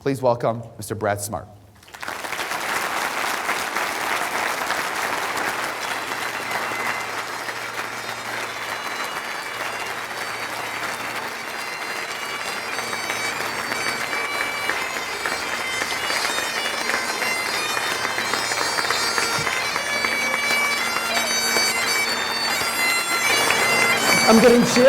Please welcome Mr. Brad Smart. I'm getting chills.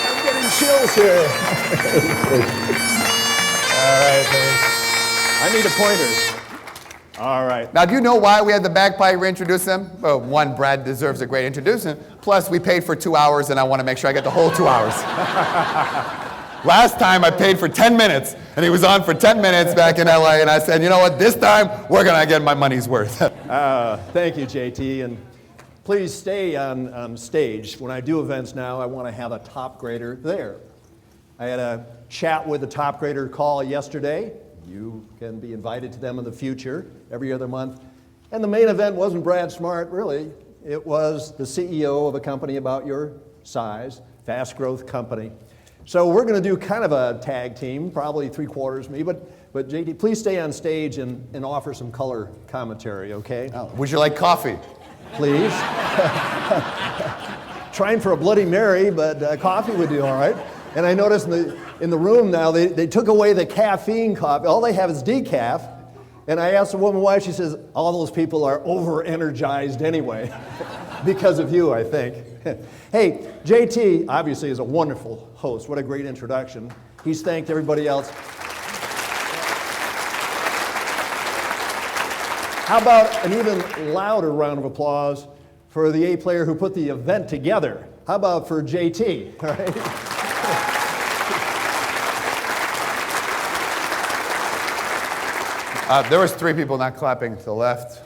I'm getting chills here. All right, thanks. I need a pointer. All right. Now, do you know why we had the bagpipe reintroduce him? Well, one, Brad deserves a great introduction. Plus, we paid for 2 hours, and I want to make sure I get the whole 2 hours. Last time I paid for 10 minutes, and he was on for 10 minutes back in LA, and I said, you know what, this time we're going to get my money's worth. Thank you, JT, and please stay on stage. When I do events now, I want to have a top grader there. I had a chat with a top grader call yesterday. You can be invited to them in the future, every other month. And the main event wasn't Brad Smart, really. It was the CEO of a company about your size, fast growth company. So we're going to do kind of a tag team, probably 3/4 me, but JT, please stay on stage and offer some color commentary, okay? Oh, would you like coffee? Please. Trying for a Bloody Mary, but coffee would do all right. And I noticed in the room now, they took away the caffeine coffee. All they have is decaf. And I asked the woman why. She says, all those people are over-energized anyway. Because of you, I think. Hey, JT obviously is a wonderful host. What a great introduction. He's thanked everybody else. How about an even louder round of applause for the A player who put the event together? How about for JT? All right. There was 3 people not clapping to the left.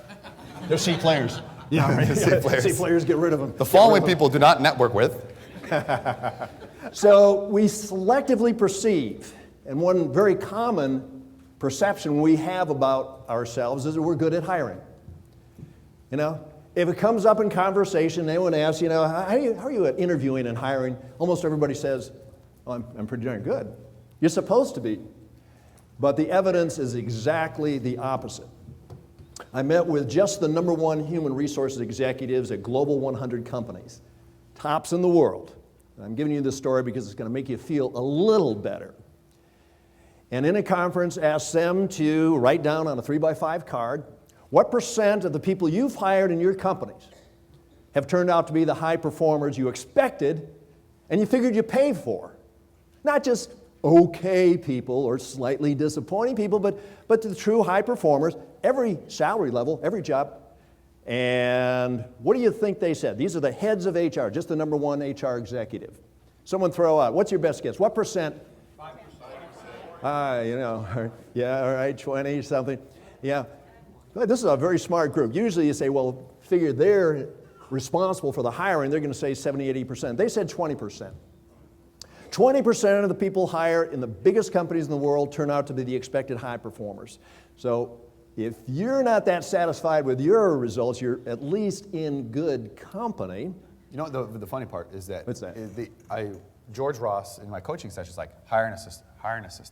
They're C players. Yeah, right. C players, get rid of them. The following people do not network with. So we selectively perceive, and one very common perception we have about ourselves is that we're good at hiring. You know, if it comes up in conversation, anyone asks, you know, how are you at interviewing and hiring? Almost everybody says, oh, I'm pretty darn good. You're supposed to be. But the evidence is exactly the opposite. I met with just the #1 human resources executives at Global 100 companies, tops in the world. I'm giving you this story because it's going to make you feel a little better. And in a conference, asked them to write down on a 3x5 card, what % of the people you've hired in your companies have turned out to be the high performers you expected and you figured you paid for? Not just okay people or slightly disappointing people, but the true high performers, every salary level, every job. And what do you think they said? These are the heads of HR, just the #1 HR executive. Someone throw out, what's your best guess? What %? 5%. You know, yeah, all right, 20 something. Yeah, but this is a very smart group. Usually you say, well, figure they're responsible for the hiring, they're going to say 70, 80%. They said 20%. 20% of the people hired in the biggest companies in the world turn out to be the expected high performers. So if you're not that satisfied with your results, you're at least in good company. You know, the funny part is that, what's that? George Ross in my coaching session is like, hire an assistant.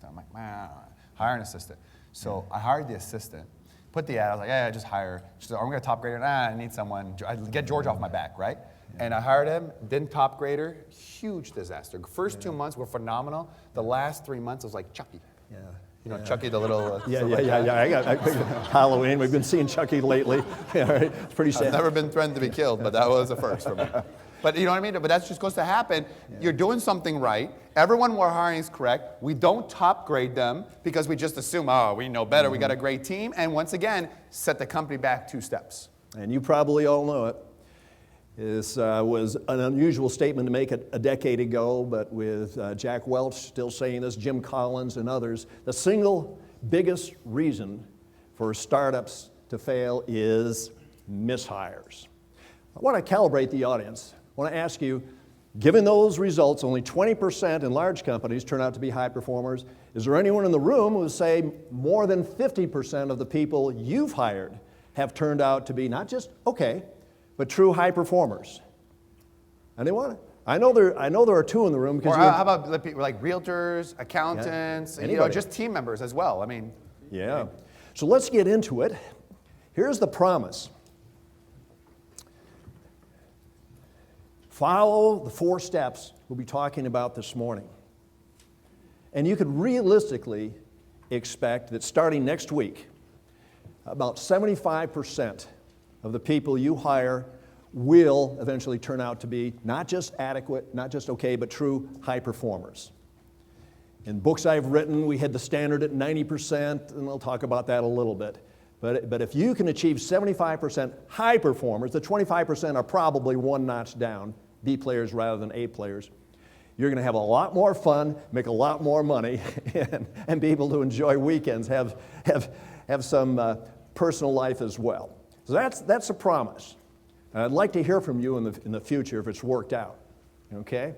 I'm like, man, hire an assistant. So I hired the assistant, put the ad, I was like, yeah, just hire. She said, are we going to top grader? Nah, I need someone. I get George off my back, right? And I hired him, didn't top grader, huge disaster. First 2 months were phenomenal. The last 3 months was like Chucky. Yeah. You know, Chucky the little... Yeah. I got Halloween. We've been seeing Chucky lately. Yeah, right. It's pretty sad. I've never been threatened to be killed, but that was a first for me. But you know what I mean? But that's just supposed to happen. Yeah. You're doing something right. Everyone we're hiring is correct. We don't top grade them because we just assume, oh, we know better. Mm-hmm. We got a great team. And once again, set the company back 2 steps. And you probably all know it. This was an unusual statement to make a decade ago, but with Jack Welch still saying this, Jim Collins and others, the single biggest reason for startups to fail is mishires. I want to calibrate the audience. I want to ask you, given those results, only 20% in large companies turn out to be high performers. Is there anyone in the room who would say more than 50% of the people you've hired have turned out to be not just okay, but true high performers? And they want it. I know there are two in the room. Or how about like realtors, accountants, Anybody. just team members as well. I mean. Yeah. So let's get into it. Here's the promise. Follow the 4 steps we'll be talking about this morning. And you could realistically expect that starting next week, about 75% of the people you hire will eventually turn out to be not just adequate, not just okay, but true high performers. In books I've written, we had the standard at 90%, and we'll talk about that a little bit. But if you can achieve 75% high performers, the 25% are probably one notch down, B players rather than A players. You're going to have a lot more fun, make a lot more money, and be able to enjoy weekends, have some personal life as well. So that's a promise. And I'd like to hear from you in the future if it's worked out. Okay?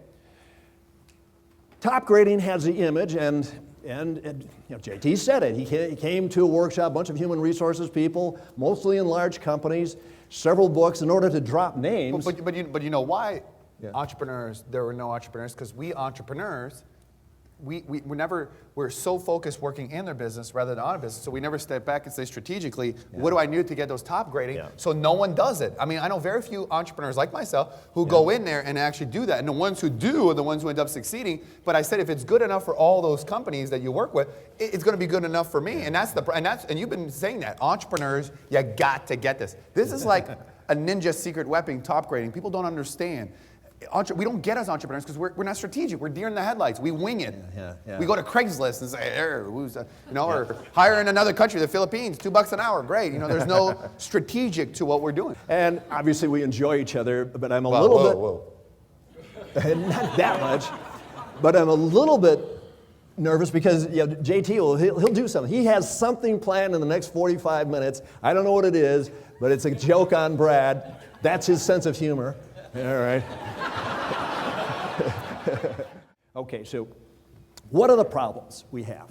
Topgrading has the image, and JT said it. He came to a workshop, a bunch of human resources people, mostly in large companies, several books in order to drop names. But you know why entrepreneurs, there were no entrepreneurs? Because we entrepreneurs, we're so focused working in their business rather than on a business, so we never step back and say strategically, what do I need to get those top grading? So no one does it. I mean, I know very few entrepreneurs like myself who go in there and actually do that, and the ones who do are the ones who end up succeeding. But I said, if it's good enough for all those companies that you work with, it's going to be good enough for me. And and you've been saying that entrepreneurs, you got to get this. This is like a ninja secret weapon, top grading. People don't understand. We don't get as entrepreneurs because we're not strategic. We're deer in the headlights. We wing it. We go to Craigslist and say, or hire in another country, the Philippines, $2 an hour, great. There's no strategic to what we're doing. And obviously we enjoy each other, but I'm a little bit, not that much, but I'm a little bit nervous because JT he'll do something. He has something planned in the next 45 minutes. I don't know what it is, but it's a joke on Brad. That's his sense of humor. All right. Okay, so what are the problems we have?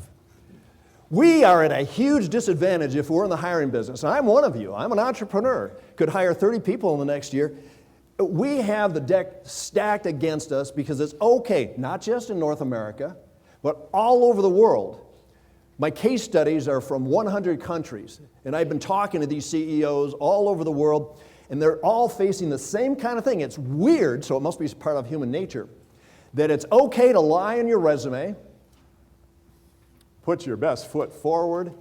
We are at a huge disadvantage if we're in the hiring business. And I'm one of you. I'm an entrepreneur. Could hire 30 people in the next year. We have the deck stacked against us because it's okay, not just in North America, but all over the world. My case studies are from 100 countries, and I've been talking to these CEOs all over the world, and they're all facing the same kind of thing. It's weird, so it must be part of human nature, that it's okay to lie in your resume, put your best foot forward,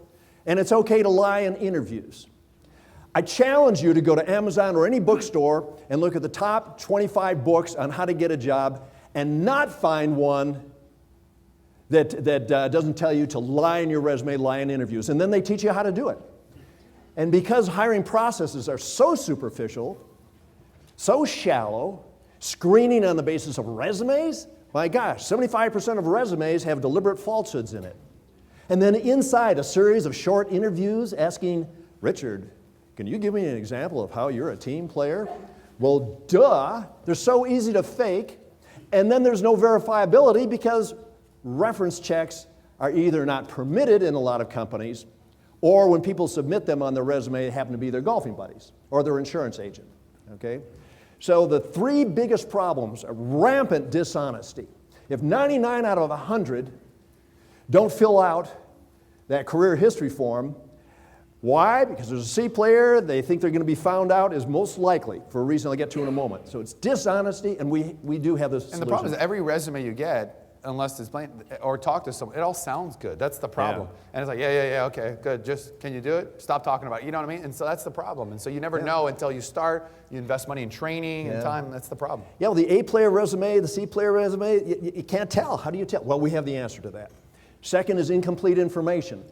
and it's okay to lie in interviews. I challenge you to go to Amazon or any bookstore and look at the top 25 books on how to get a job and not find one that doesn't tell you to lie in your resume, lie in interviews. And then they teach you how to do it. And because hiring processes are so superficial, so shallow, screening on the basis of resumes, my gosh, 75% of resumes have deliberate falsehoods in it. And then inside a series of short interviews asking, Richard, can you give me an example of how you're a team player? Well, duh, they're so easy to fake. And then there's no verifiability because reference checks are either not permitted in a lot of companies, or when people submit them on their resume, they happen to be their golfing buddies or their insurance agent, okay? So the 3 biggest problems are rampant dishonesty. If 99 out of 100 don't fill out that career history form, why? Because there's a C player, they think they're going to be found out is most likely, for a reason I'll get to in a moment. So it's dishonesty, and we do have this And solution. the problem is every resume you get, unless it's blank, or talk to someone, it all sounds good. That's the problem. And it's like, yeah, okay, good. Just, can you do it? Stop talking about it. You know what I mean? And so that's the problem. And so you never know until you start. You invest money in training and time. That's the problem. Yeah, well, the A player resume, the C player resume, you can't tell. How do you tell? Well, we have the answer to that. Second is incomplete information.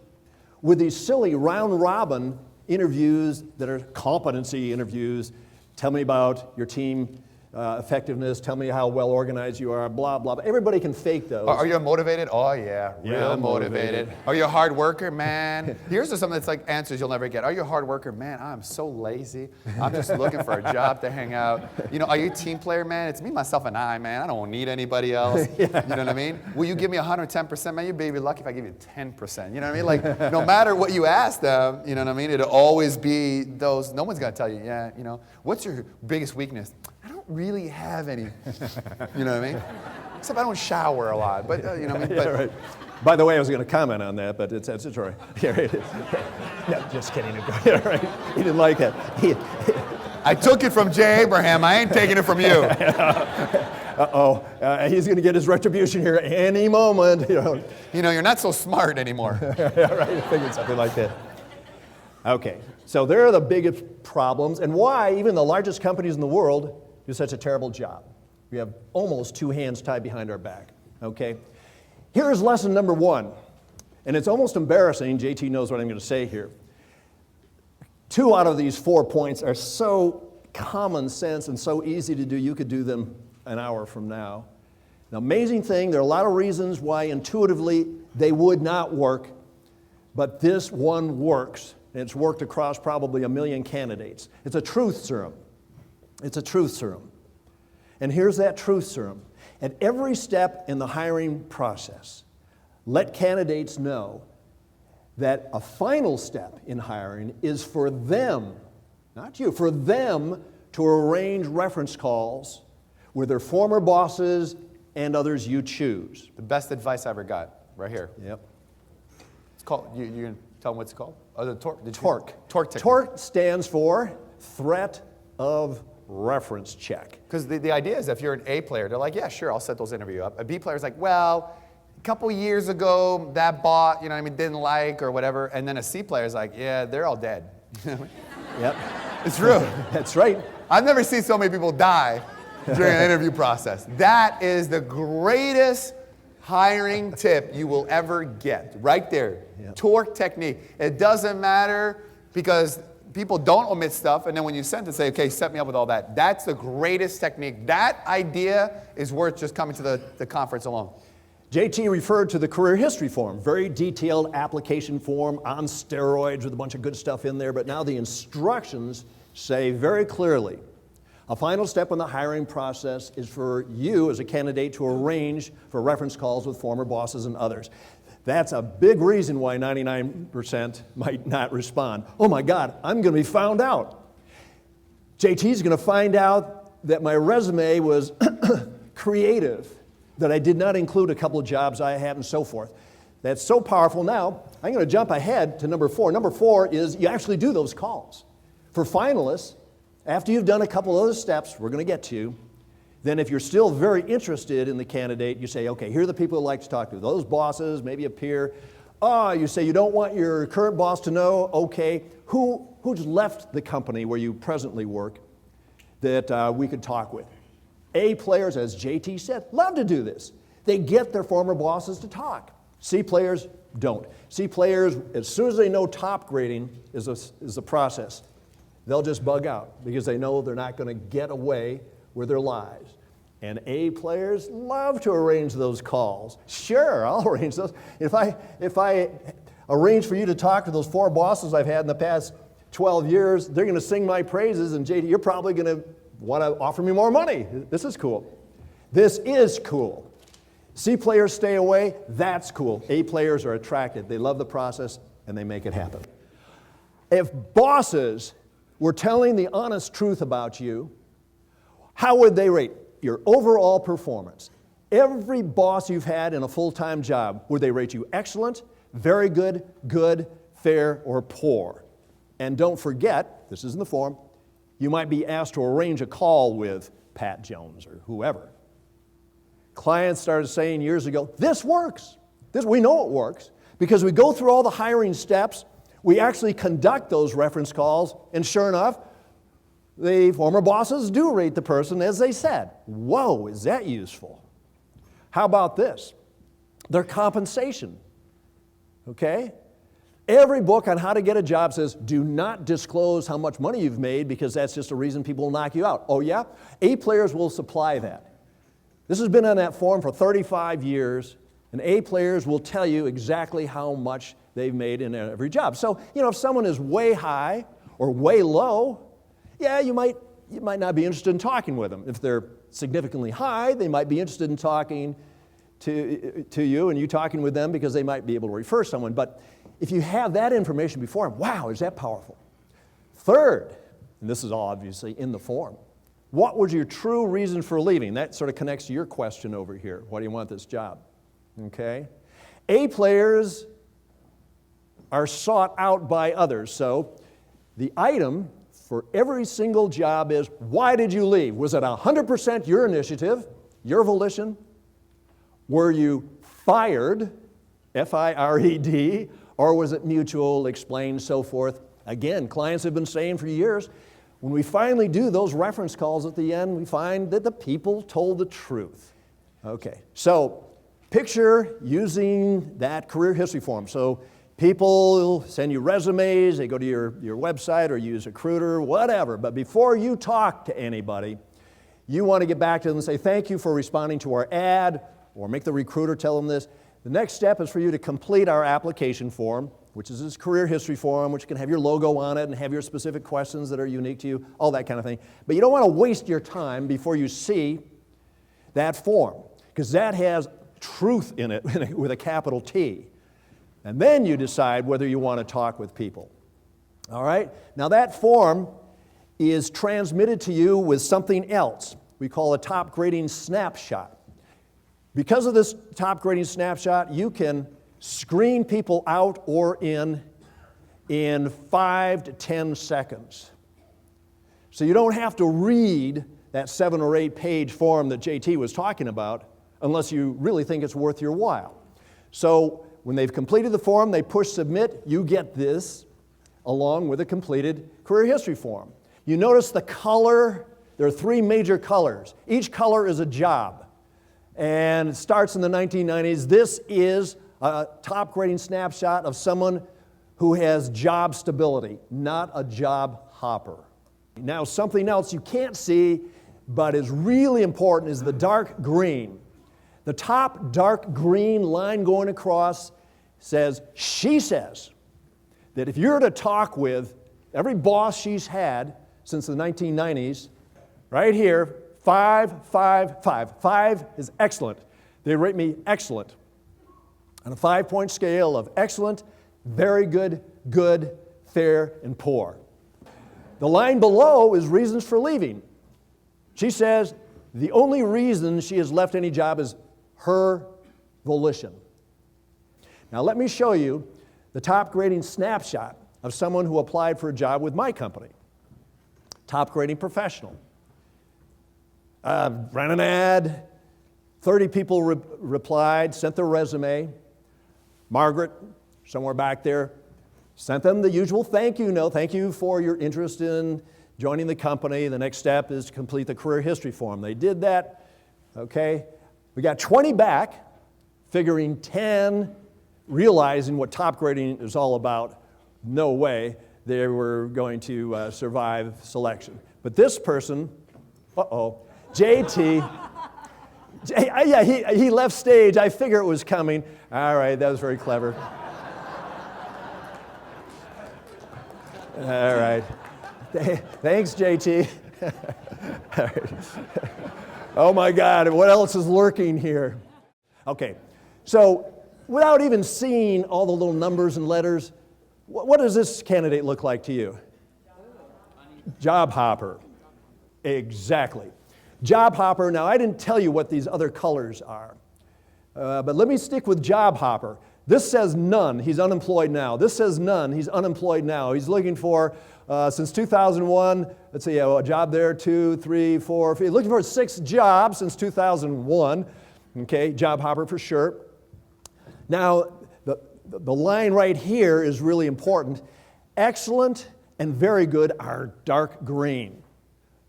With these silly round-robin interviews that are competency interviews, tell me about your team effectiveness, tell me how well organized you are, blah, blah, blah. Everybody can fake those. Are you motivated? Oh, yeah, real motivated. Are you a hard worker? Man. Here's something that's like answers you'll never get. Are you a hard worker? Man, I'm so lazy. I'm just looking for a job to hang out. Are you a team player? Man, it's me, myself, and I, man. I don't need anybody else. You know what I mean? Will you give me 110%? Man, you'd be lucky if I give you 10%. You know what I mean? Like, no matter what you ask them, you know what I mean? It'll always be those, no one's going to tell you, what's your biggest weakness? I don't don't really have any, you know what I mean? Except I don't shower a lot, but you know what I mean? Yeah, right. By the way, I was going to comment on that, but it's all right. Here it is. No, just kidding. Yeah, right. He didn't like that. I took it from Jay Abraham. I ain't taking it from you. Uh-oh. He's going to get his retribution here any moment. You know, you're not so smart anymore. Yeah, right. I figured something like that. Okay. So there are the biggest problems, and why even the largest companies in the world do such a terrible job. We have almost two hands tied behind our back. Okay. Here is lesson number one, and it's almost embarrassing. JT knows what I'm going to say here. 2 out of these 4 points are so common sense and so easy to do, you could do them an hour from now. The amazing thing, there are a lot of reasons why intuitively they would not work, but this one works, and it's worked across probably 1 million candidates. It's a truth serum. It's a truth serum. And here's that truth serum. At every step in the hiring process, let candidates know that a final step in hiring is for them, not you, for them to arrange reference calls with their former bosses and others you choose. The best advice I ever got, right here. Yep. It's called, you going to tell them what it's called? Oh, the torque. Torque. Torque technique. Torque stands for threat of reference check. Because the idea is if you're an A player, they're like, yeah, sure, I'll set those interviews up. A B player's like, well, a couple years ago, that bot, you know what I mean, didn't like or whatever. And then a C player's like, yeah, they're all dead. Yep. It's true. That's right. I've never seen so many people die during an interview process. That is the greatest hiring tip you will ever get. Right there. Yep. Torque technique. It doesn't matter because people don't omit stuff, and then when you send it, say, okay, set me up with all that. That's the greatest technique. That idea is worth just coming to the conference alone. JT referred to the career history form, very detailed application form on steroids with a bunch of good stuff in there, but now the instructions say very clearly, a final step in the hiring process is for you as a candidate to arrange for reference calls with former bosses and others. That's a big reason why 99% might not respond. Oh my God, I'm going to be found out. JT's going to find out that my resume was creative, that I did not include a couple of jobs I had and so forth. That's so powerful. Now, I'm going to jump ahead to number 4. Number 4 is you actually do those calls. For finalists, after you've done a couple other steps we're going to get to, then if you're still very interested in the candidate, you say, okay, here are the people I'd like to talk to. Those bosses, maybe a peer. You say you don't want your current boss to know. Okay, who's left the company where you presently work that we could talk with? A players, as JT said, love to do this. They get their former bosses to talk. C players don't. C players, as soon as they know top grading is a process, they'll just bug out because they know they're not going to get away with their lives. And A players love to arrange those calls. Sure, I'll arrange those. If I arrange for you to talk to those 4 bosses I've had in the past 12 years, they're going to sing my praises, and JD, you're probably going to want to offer me more money. This is cool. This is cool. C players stay away. That's cool. A players are attracted. They love the process, and they make it happen. If bosses were telling the honest truth about you, how would they rate your overall performance? Every boss you've had in a full-time job, would they rate you excellent, very good, good, fair, or poor? And don't forget, this is in the form, you might be asked to arrange a call with Pat Jones or whoever. Clients started saying years ago, this works. We know it works because we go through all the hiring steps, we actually conduct those reference calls, and sure enough, the former bosses do rate the person as they said. Whoa, is that useful? How about this? Their compensation, okay? Every book on how to get a job says, do not disclose how much money you've made because that's just a reason people will knock you out. Oh yeah? A players will supply that. This has been on that form for 35 years, and A players will tell you exactly how much they've made in every job. So, if someone is way high or way low, yeah, you might not be interested in talking with them. If they're significantly high, they might be interested in talking to you and you talking with them because they might be able to refer someone. But if you have that information before them, wow, is that powerful? Third, and this is all obviously in the form, What was your true reason for leaving? That sort of connects to your question over here. Why do you want this job? Okay. A players are sought out by others. So the item for every single job is, why did you leave? Was it 100% your initiative, your volition? Were you fired, F-I-R-E-D, or was it mutual, explained, so forth? Again, clients have been saying for years, when we finally do those reference calls at the end, we find that the people told the truth. Okay, so picture using that career history form. So people send you resumes, they go to your website or use Recruiter, whatever. But before you talk to anybody, you want to get back to them and say, thank you for responding to our ad, or make the recruiter tell them this. The next step is for you to complete our application form, which is this career history form, which can have your logo on it and have your specific questions that are unique to you, all that kind of thing. But you don't want to waste your time before you see that form, because that has truth in it with a capital T. And then you decide whether you want to talk with people. All right? Now that form is transmitted to you with something else we call a top grading snapshot. Because of this top grading snapshot, you can screen people out or in 5 to 10 seconds. So you don't have to read that 7 or 8 page form that JT was talking about unless you really think it's worth your while. So when they've completed the form, they push submit, you get this along with a completed career history form. You notice the color, there are 3 major colors. Each color is a job. And it starts in the 1990s. This is a top grading snapshot of someone who has job stability, not a job hopper. Now, something else you can't see, but is really important, is the dark green. The top dark green line going across says, she says, that if you're to talk with every boss she's had since the 1990s, right here, 5, 5, 5. 5 is excellent. They rate me excellent. On a 5-point scale of excellent, very good, good, fair, and poor. The line below is reasons for leaving. She says the only reason she has left any job is her volition. Now let me show you the top grading snapshot of someone who applied for a job with my company. Top grading professional. Ran an ad, 30 people replied, sent their resume. Margaret, somewhere back there, sent them the usual thank you note. Thank you for your interest in joining the company. The next step is to complete the career history form. They did that, okay. We got 20 back, figuring 10, realizing what top grading is all about. No way they were going to survive selection. But this person, JT, yeah, he left stage. I figure it was coming. All right, that was very clever. All right. Thanks, JT. All right. Oh my God, what else is lurking here? Okay, so without even seeing all the little numbers and letters, what does this candidate look like to you? Job hopper. Exactly. Job hopper. Now, I didn't tell you what these other colors are, but let me stick with job hopper. This says none, he's unemployed now. This says none, he's unemployed now. He's looking for, since 2001, let's see, a job there, 2, 3, 4, he's looking for 6 jobs since 2001. Okay, job hopper for sure. Now, the line right here is really important. Excellent and very good are dark green.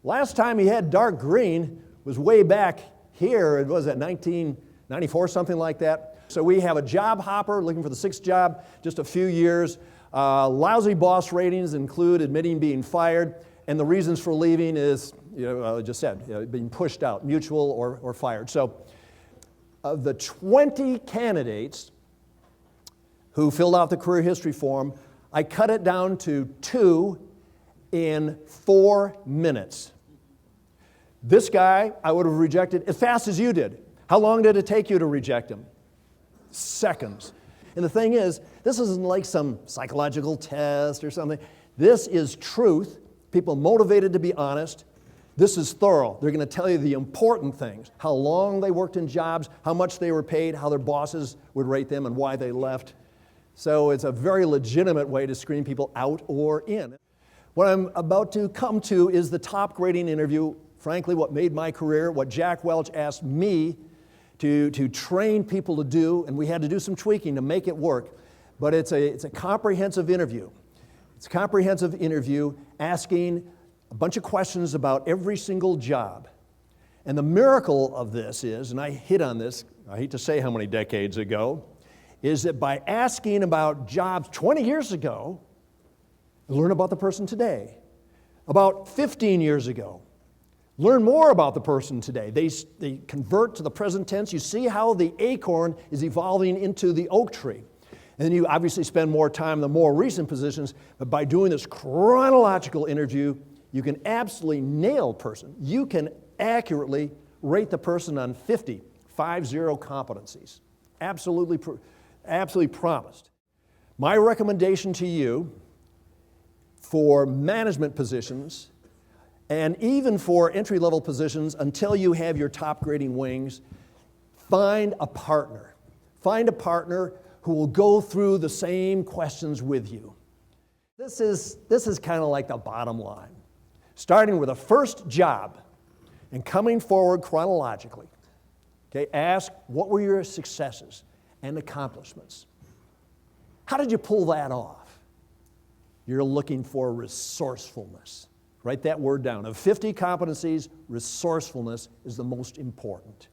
Last time he had dark green was way back here. It was at 1994, something like that. So we have a job hopper looking for the 6th job, just a few years. Lousy boss ratings include admitting being fired, and the reasons for leaving is, I just said, being pushed out, mutual or fired. So of the 20 candidates who filled out the career history form, I cut it down to 2 in 4 minutes. This guy, I would have rejected as fast as you did. How long did it take you to reject him? Seconds. And the thing is, this isn't like some psychological test or something. This is truth. People motivated to be honest. This is thorough. They're going to tell you the important things, how long they worked in jobs, how much they were paid, how their bosses would rate them, and why they left. So it's a very legitimate way to screen people out or in. What I'm about to come to is the top grading interview, frankly, what made my career, what Jack Welch asked me to train people to do, and we had to do some tweaking to make it work. But it's a comprehensive interview. It's a comprehensive interview asking a bunch of questions about every single job. And the miracle of this is, and I hit on this, I hate to say how many decades ago, is that by asking about jobs 20 years ago, learn about the person today. About 15 years ago, learn more about the person today. They convert to the present tense. You see how the acorn is evolving into the oak tree. And then you obviously spend more time in the more recent positions, but by doing this chronological interview, you can absolutely nail a person. You can accurately rate the person on 50 competencies. Absolutely promised. My recommendation to you for management positions and even for entry-level positions until you have your top grading wings, find a partner. Find a partner who will go through the same questions with you. This is kind of like the bottom line. Starting with the first job and coming forward chronologically. Okay, ask, what were your successes and accomplishments? How did you pull that off? You're looking for resourcefulness. Write that word down. Of 50 competencies, resourcefulness is the most important.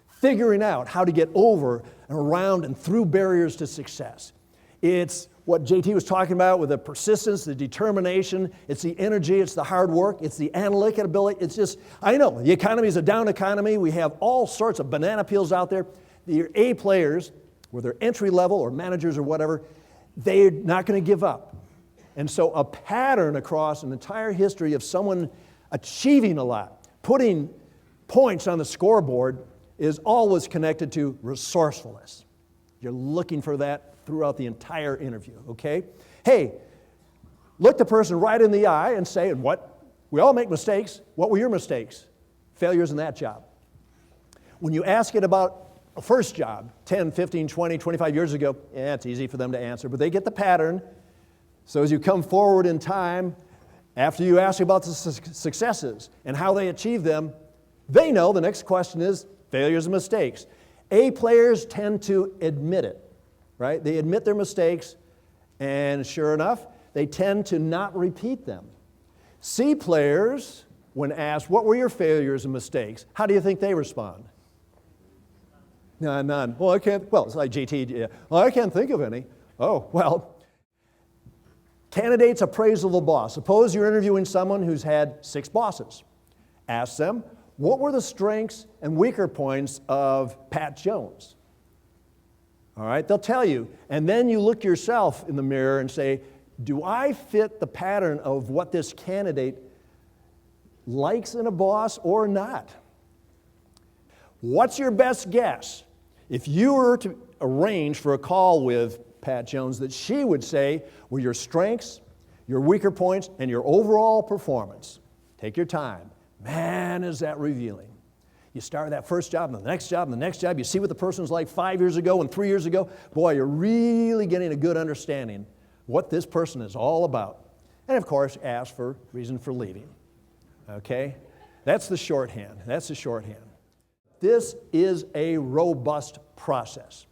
Figuring out how to get over and around and through barriers to success. It's what JT was talking about with the persistence, the determination, it's the energy, it's the hard work, it's the analytic ability. It's just, I know, the economy is a down economy. We have all sorts of banana peels out there. Your A players, whether they're entry level or managers or whatever, they're not going to give up. And so a pattern across an entire history of someone achieving a lot, putting points on the scoreboard, is always connected to resourcefulness. You're looking for that throughout the entire interview, okay? Hey, look the person right in the eye and say, we all make mistakes. What were your mistakes? Failures in that job. When you ask it about a first job, 10, 15, 20, 25 years ago, it's easy for them to answer, but they get the pattern. So as you come forward in time, after you ask about the successes and how they achieve them, they know the next question is failures and mistakes. A players tend to admit it, right? They admit their mistakes, and sure enough, they tend to not repeat them. C players, when asked, what were your failures and mistakes? How do you think they respond? None. Well, it's like JT, yeah. Well, I can't think of any. Oh, well. Candidates' appraisal of a boss. Suppose you're interviewing someone who's had 6 bosses. Ask them, what were the strengths and weaker points of Pat Jones? All right, they'll tell you. And then you look yourself in the mirror and say, do I fit the pattern of what this candidate likes in a boss or not? What's your best guess? If you were to arrange for a call with Pat Jones, that she would say were your strengths, your weaker points, and your overall performance. Take your time. Man, is that revealing. You start that first job, and the next job, and the next job. You see what the person was like 5 years ago and 3 years ago. Boy, you're really getting a good understanding what this person is all about. And of course, ask for reason for leaving. Okay? That's the shorthand. That's the shorthand. This is a robust process.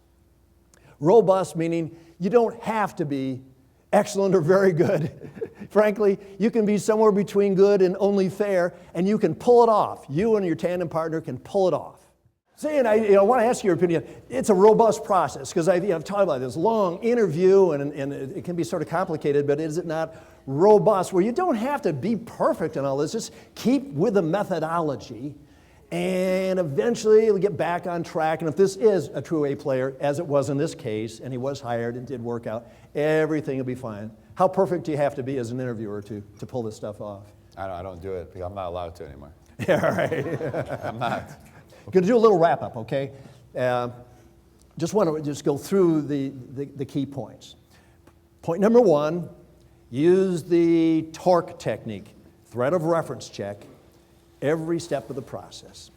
Robust meaning you don't have to be excellent or very good. Frankly, you can be somewhere between good and only fair, and you can pull it off. You and your tandem partner can pull it off. See, and I want to ask your opinion. It's a robust process, because I've talked about this long interview, and it can be sort of complicated, but is it not robust, where you don't have to be perfect in all this, just keep with the methodology, and eventually you'll get back on track. And if this is a true A player, as it was in this case, and he was hired and did work out, everything will be fine. How perfect do you have to be as an interviewer to pull this stuff off? I don't do it because I'm not allowed to anymore. Yeah, right. I'm not. We're going to do a little wrap-up, okay? Just want to go through the key points. Point number 1, use the TORC technique, thread of reference check. every step of the process,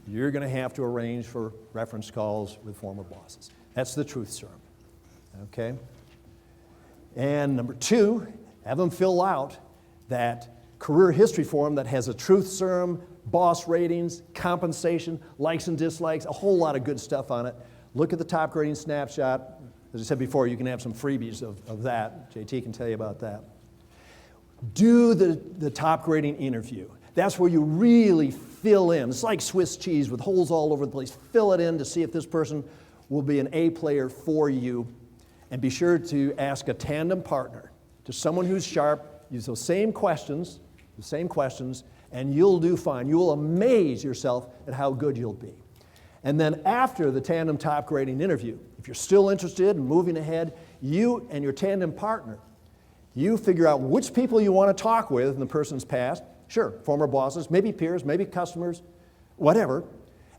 you're going to have to arrange for reference calls with former bosses. That's the truth serum, okay? And number 2, have them fill out that career history form that has a truth serum, boss ratings, compensation, likes and dislikes, a whole lot of good stuff on it. Look at the top grading snapshot. As I said before, you can have some freebies of that. JT can tell you about that. Do the top grading interview. That's where you really fill in. It's like Swiss cheese with holes all over the place. Fill it in to see if this person will be an A player for you. And be sure to ask a tandem partner, to someone who's sharp. Use those same questions, and you'll do fine. You will amaze yourself at how good you'll be. And then after the tandem top grading interview, if you're still interested in moving ahead, you and your tandem partner, you figure out which people you want to talk with in the person's past. Sure, former bosses, maybe peers, maybe customers, whatever.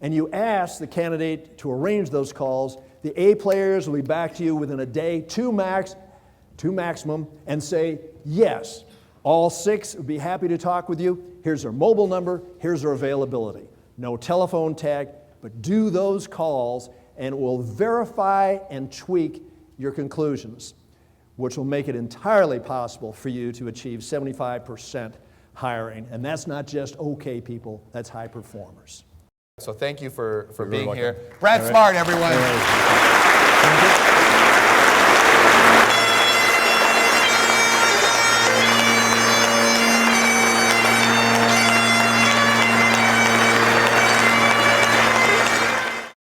And you ask the candidate to arrange those calls. The A players will be back to you within a day, 2 maximum, and say, yes, all 6 would be happy to talk with you. Here's their mobile number, here's their availability. No telephone tag, but do those calls and it will verify and tweak your conclusions, which will make it entirely possible for you to achieve 75% hiring. And that's not just okay people, that's high performers. So thank you for being welcome. here. Brad Smart, everyone.